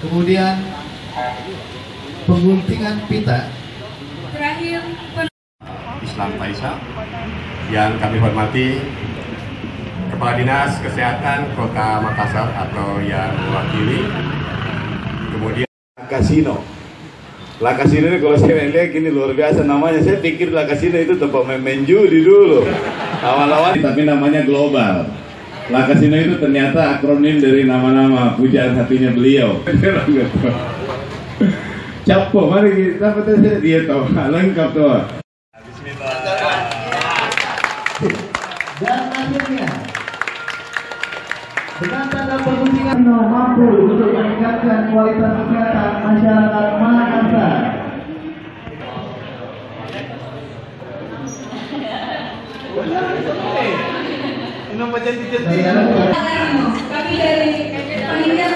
kemudian pengguntingan pita. Terakhir Islam Faisal, yang kami hormati Kepala Dinas Kesehatan Kota Makassar atau yang mewakili, kemudian La Casino ini kalau saya lihat gini luar biasa namanya. Saya pikir La Casino itu tempat main judi dulu awal-awal, tapi namanya global. La Casino itu ternyata akronim dari nama-nama pujaan hatinya beliau. Capo, mari kita petai dia tahu lengkap tuh. Bismillah. Dan akhirnya dengan tanda pengguntingan mampu untuk meningkatkan kualitas kesehatan masyarakat Makassar. kami dari Panitia